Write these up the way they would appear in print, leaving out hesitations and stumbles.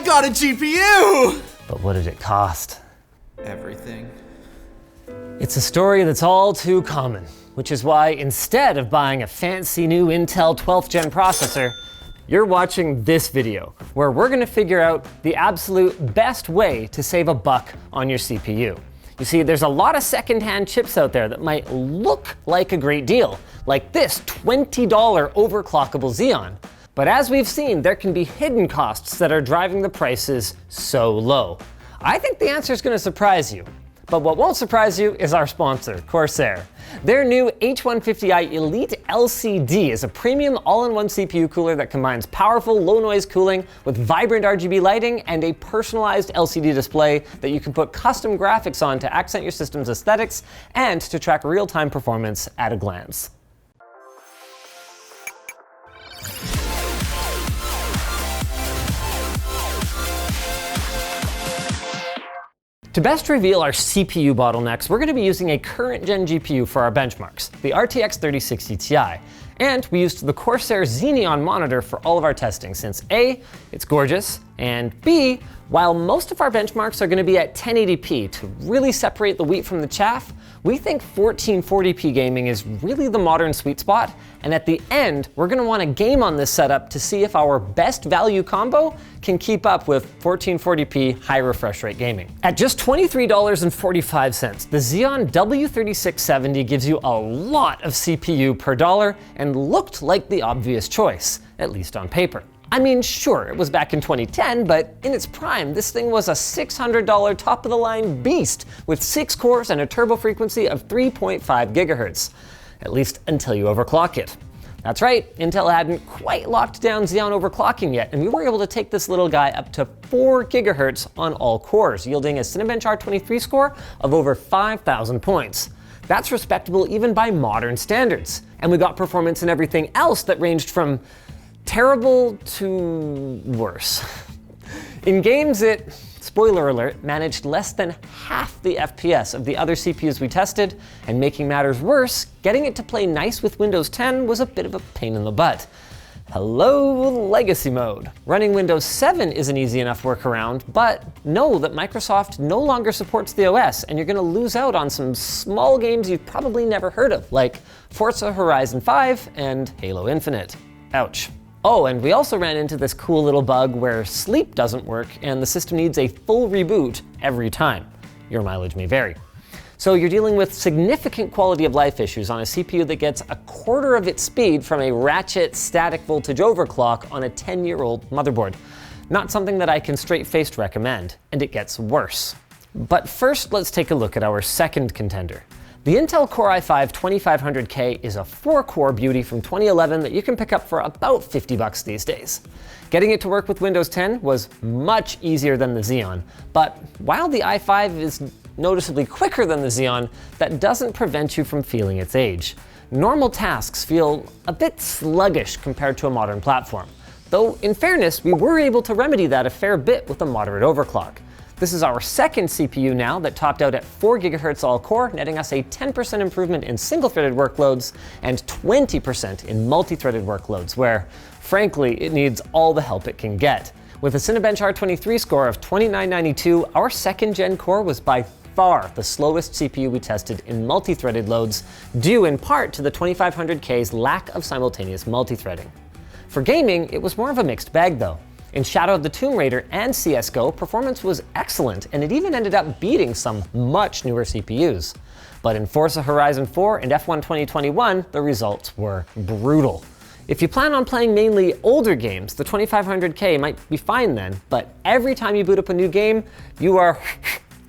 got a GPU! But what did it cost? Everything. It's a story that's all too common, which is why instead of buying a fancy new Intel 12th gen processor, you're watching this video, where we're gonna figure out the absolute best way to save a buck on your CPU. You see, there's a lot of secondhand chips out there that might look like a great deal, like this $20 overclockable Xeon. But as we've seen, there can be hidden costs that are driving the prices so low. I think the answer is gonna surprise you. But what won't surprise you is our sponsor, Corsair. Their new H150i Elite LCD is a premium all-in-one CPU cooler that combines powerful low-noise cooling with vibrant RGB lighting and a personalized LCD display that you can put custom graphics on to accent your system's aesthetics and to track real-time performance at a glance. To best reveal our CPU bottlenecks, we're going to be using a current gen GPU for our benchmarks, the RTX 3060 Ti. And we used the Corsair Xeneon monitor for all of our testing since A, it's gorgeous, and B, while most of our benchmarks are going to be at 1080p to really separate the wheat from the chaff, we think 1440p gaming is really the modern sweet spot, and at the end, we're going to want to game on this setup to see if our best value combo can keep up with 1440p high refresh rate gaming. At just $23.45, the Xeon W3670 gives you a lot of CPU per dollar and looked like the obvious choice, at least on paper. I mean, sure, it was back in 2010, but in its prime, this thing was a $600 top-of-the-line beast with 6 cores and a turbo frequency of 3.5 gigahertz. At least until you overclock it. That's right, Intel hadn't quite locked down Xeon overclocking yet, and we were able to take this little guy up to 4 gigahertz on all cores, yielding a Cinebench R23 score of over 5,000 points. That's respectable even by modern standards. And we got performance in everything else that ranged from terrible to worse. In games, it, spoiler alert, managed less than half the FPS of the other CPUs we tested, and making matters worse, getting it to play nice with Windows 10 was a bit of a pain in the butt. Hello, legacy mode. Running Windows 7 is an easy enough workaround, but know that Microsoft no longer supports the OS, and you're gonna lose out on some small games you've probably never heard of, like Forza Horizon 5 and Halo Infinite. Ouch. Oh, and we also ran into this cool little bug where sleep doesn't work and the system needs a full reboot every time. Your mileage may vary. So you're dealing with significant quality of life issues on a CPU that gets a quarter of its speed from a ratchet static voltage overclock on a 10-year-old motherboard. Not something that I can straight-faced recommend, and it gets worse. But first, let's take a look at our second contender. The Intel Core i5-2500K is a 4-core beauty from 2011 that you can pick up for about 50 bucks these days. Getting it to work with Windows 10 was much easier than the Xeon, but while the i5 is noticeably quicker than the Xeon, that doesn't prevent you from feeling its age. Normal tasks feel a bit sluggish compared to a modern platform, though in fairness, we were able to remedy that a fair bit with a moderate overclock. This is our second CPU now that topped out at 4 GHz all-core, netting us a 10% improvement in single-threaded workloads and 20% in multi-threaded workloads, where, frankly, it needs all the help it can get. With a Cinebench R23 score of 2992, our second-gen core was by far the slowest CPU we tested in multi-threaded loads, due in part to the 2500K's lack of simultaneous multi-threading. For gaming, it was more of a mixed bag though. In Shadow of the Tomb Raider and CSGO, performance was excellent, and it even ended up beating some much newer CPUs. But in Forza Horizon 4 and F1 2021, the results were brutal. If you plan on playing mainly older games, the 2500K might be fine then, but every time you boot up a new game, you are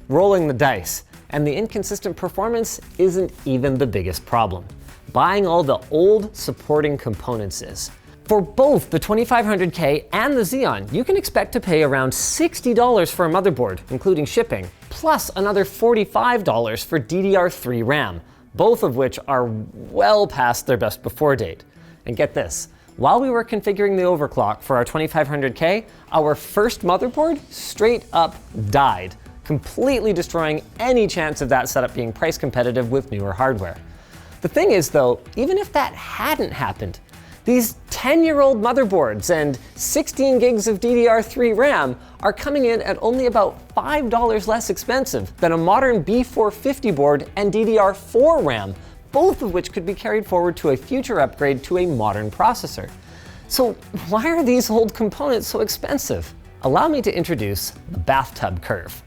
rolling the dice. And the inconsistent performance isn't even the biggest problem. Buying all the old supporting components is. For both the 2500K and the Xeon, you can expect to pay around $60 for a motherboard, including shipping, plus another $45 for DDR3 RAM, both of which are well past their best before date. And get this, while we were configuring the overclock for our 2500K, our first motherboard straight up died, completely destroying any chance of that setup being price competitive with newer hardware. The thing is though, even if that hadn't happened, These 10-year-old motherboards and 16 gigs of DDR3 RAM are coming in at only about $5 less expensive than a modern B450 board and DDR4 RAM, both of which could be carried forward to a future upgrade to a modern processor. So why are these old components so expensive? Allow me to introduce the bathtub curve.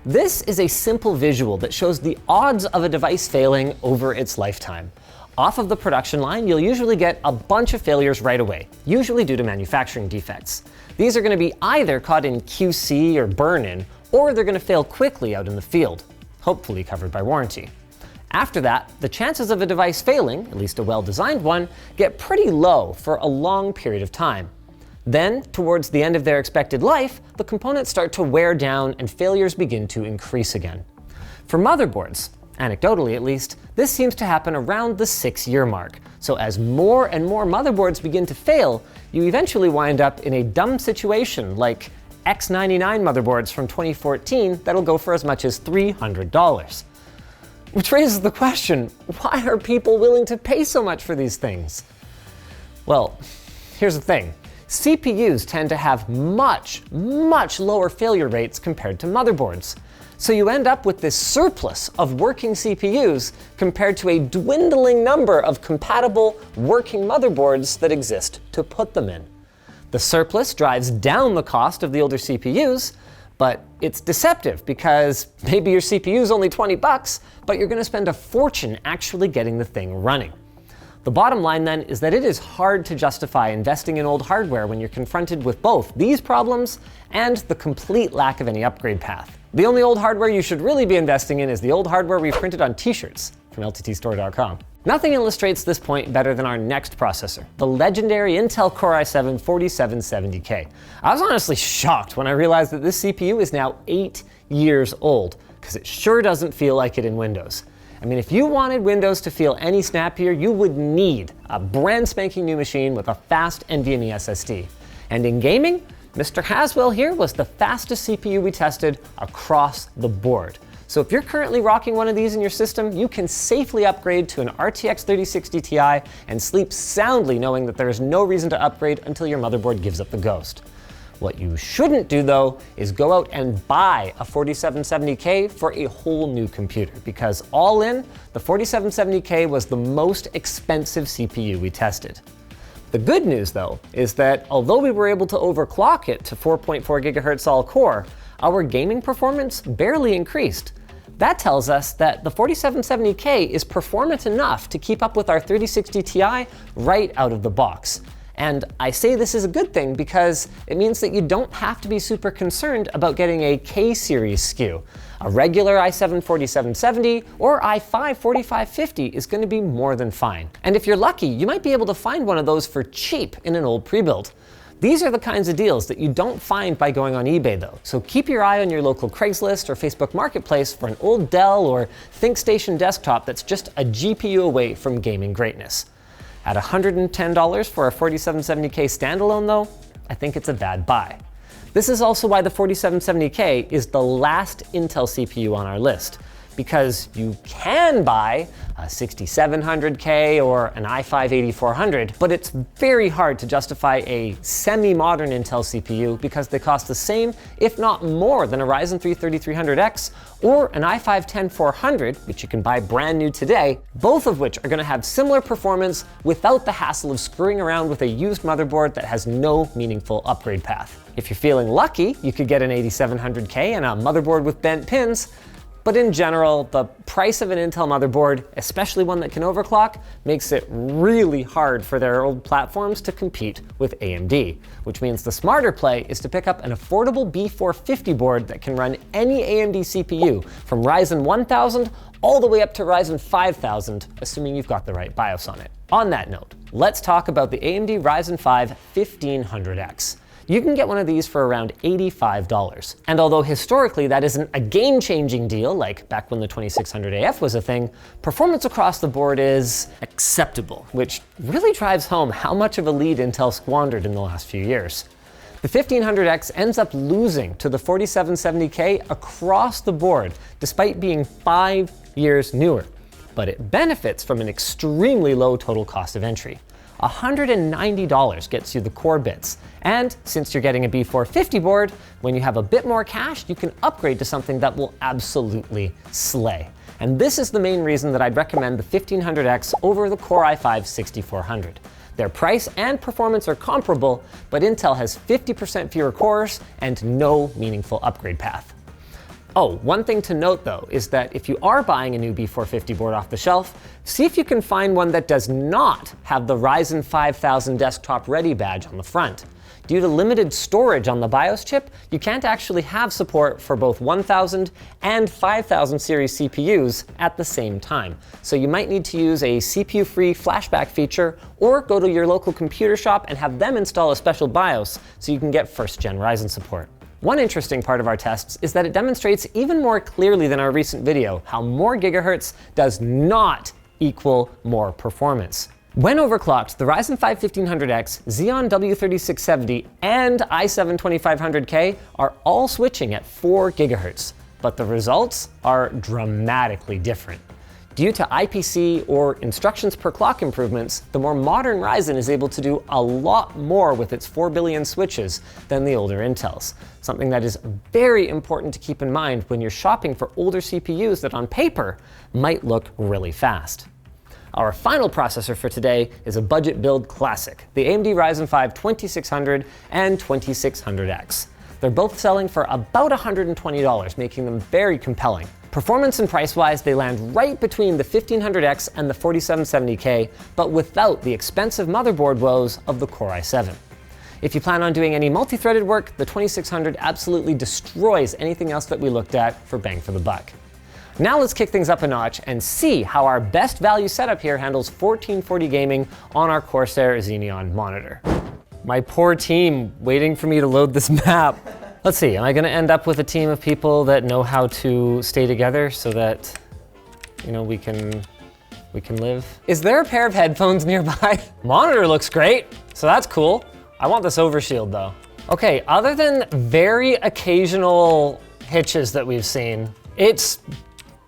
This is a simple visual that shows the odds of a device failing over its lifetime. Off of the production line, you'll usually get a bunch of failures right away, usually due to manufacturing defects. These are going to be either caught in QC or burn-in, or they're going to fail quickly out in the field, hopefully covered by warranty. After that, the chances of a device failing, at least a well-designed one, get pretty low for a long period of time. Then, towards the end of their expected life, the components start to wear down and failures begin to increase again. For motherboards, anecdotally at least, this seems to happen around the 6-year mark. So as more and more motherboards begin to fail, you eventually wind up in a dumb situation like X99 motherboards from 2014 that'll go for as much as $300. Which raises the question, why are people willing to pay so much for these things? Well, here's the thing. CPUs tend to have much lower failure rates compared to motherboards. So you end up with this surplus of working CPUs compared to a dwindling number of compatible working motherboards that exist to put them in. The surplus drives down the cost of the older CPUs, but it's deceptive because maybe your CPU is only $20, but you're going to spend a fortune actually getting the thing running. The bottom line then is that it is hard to justify investing in old hardware when you're confronted with both these problems and the complete lack of any upgrade path. The only old hardware you should really be investing in is the old hardware we printed on t-shirts from lttstore.com. Nothing illustrates this point better than our next processor, the legendary Intel Core i7 4770K. I was honestly shocked when I realized that this CPU is now 8 years old, because it sure doesn't feel like it in Windows. I mean, if you wanted Windows to feel any snappier, you would need a brand spanking new machine with a fast NVMe SSD. And in gaming, Mr. Haswell here was the fastest CPU we tested across the board. So if you're currently rocking one of these in your system, you can safely upgrade to an RTX 3060 Ti and sleep soundly knowing that there is no reason to upgrade until your motherboard gives up the ghost. What you shouldn't do though is go out and buy a 4770K for a whole new computer, because all in, the 4770K was the most expensive CPU we tested. The good news though is that although we were able to overclock it to 4.4 GHz all-core, our gaming performance barely increased. That tells us that the 4770K is performant enough to keep up with our 3060 Ti right out of the box. And I say this is a good thing because it means that you don't have to be super concerned about getting a K-series SKU. A regular i7 4770 or i5 4550 is going to be more than fine. And if you're lucky, you might be able to find one of those for cheap in an old pre-build. These are the kinds of deals that you don't find by going on eBay though, so keep your eye on your local Craigslist or Facebook Marketplace for an old Dell or ThinkStation desktop that's just a GPU away from gaming greatness. At $110 for a 4770K standalone though, I think it's a bad buy. This is also why the 4770K is the last Intel CPU on our list, because you can buy a 6700K or an i5 8400, but it's very hard to justify a semi-modern Intel CPU because they cost the same, if not more, than a Ryzen 3 3300X or an i5 10400, which you can buy brand new today, both of which are going to have similar performance without the hassle of screwing around with a used motherboard that has no meaningful upgrade path. If you're feeling lucky, you could get an 8700K and a motherboard with bent pins. But in general, the price of an Intel motherboard, especially one that can overclock, makes it really hard for their old platforms to compete with AMD, which means the smarter play is to pick up an affordable B450 board that can run any AMD CPU from Ryzen 1000 all the way up to Ryzen 5000, assuming you've got the right BIOS on it. On that note, let's talk about the AMD Ryzen 5 1500X. You can get one of these for around $85. And although historically that isn't a game-changing deal, like back when the 2600AF was a thing, performance across the board is acceptable, which really drives home how much of a lead Intel squandered in the last few years. The 1500X ends up losing to the 4770K across the board, despite being 5 years newer. But it benefits from an extremely low total cost of entry. $190 gets you the core bits. And since you're getting a B450 board, when you have a bit more cash, you can upgrade to something that will absolutely slay. And this is the main reason that I'd recommend the 1500X over the Core i5-6400. Their price and performance are comparable, but Intel has 50% fewer cores and no meaningful upgrade path. Oh, one thing to note though is that if you are buying a new B450 board off the shelf, see if you can find one that does not have the Ryzen 5000 desktop ready badge on the front. Due to limited storage on the BIOS chip, you can't actually have support for both 1000 and 5000 series CPUs at the same time. So you might need to use a CPU-free flashback feature or go to your local computer shop and have them install a special BIOS so you can get first-gen Ryzen support. One interesting part of our tests is that it demonstrates even more clearly than our recent video how more gigahertz does not equal more performance. When overclocked, the Ryzen 5 1500X, Xeon W3670, and i7-2500K are all switching at 4 GHz, but the results are dramatically different. Due to IPC or instructions per clock improvements, the more modern Ryzen is able to do a lot more with its 4 billion switches than the older Intels, something that is very important to keep in mind when you're shopping for older CPUs that on paper might look really fast. Our final processor for today is a budget build classic, the AMD Ryzen 5 2600 and 2600X. They're both selling for about $120, making them very compelling. Performance and price-wise, they land right between the 1500X and the 4770K, but without the expensive motherboard woes of the Core i7. If you plan on doing any multi-threaded work, the 2600 absolutely destroys anything else that we looked at for bang for the buck. Now let's kick things up a notch and see how our best value setup here handles 1440 gaming on our Corsair Xeneon monitor. My poor team waiting for me to load this map. Let's see, am I gonna end up with a team of people that know how to stay together so that, you know, we can live? Is there a pair of headphones nearby? Monitor looks great, so that's cool. I want this overshield though. Okay, other than very occasional hitches that we've seen, it's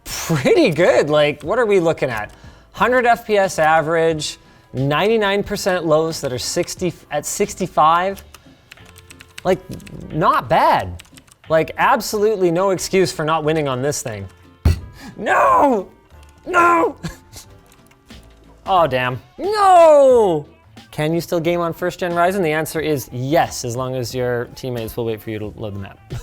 pretty good. Like, what are we looking at? 100 FPS average, 99% lows that are 65. Like, not bad. Like, absolutely no excuse for not winning on this thing. No! No! Oh, damn. No! Can you still game on first-gen Ryzen? The answer is yes, as long as your teammates will wait for you to load the map.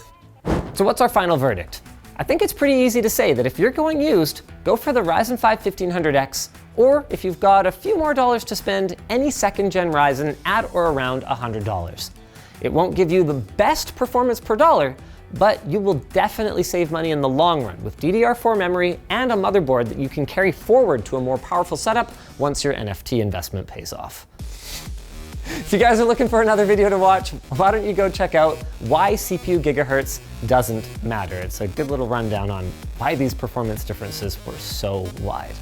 So what's our final verdict? I think it's pretty easy to say that if you're going used, go for the Ryzen 5 1500X, or if you've got a few more dollars to spend, any second-gen Ryzen at or around $100. It won't give you the best performance per dollar, but you will definitely save money in the long run with DDR4 memory and a motherboard that you can carry forward to a more powerful setup once your NFT investment pays off. If you guys are looking for another video to watch, why don't you go check out why CPU gigahertz doesn't matter. It's a good little rundown on why these performance differences were so wide.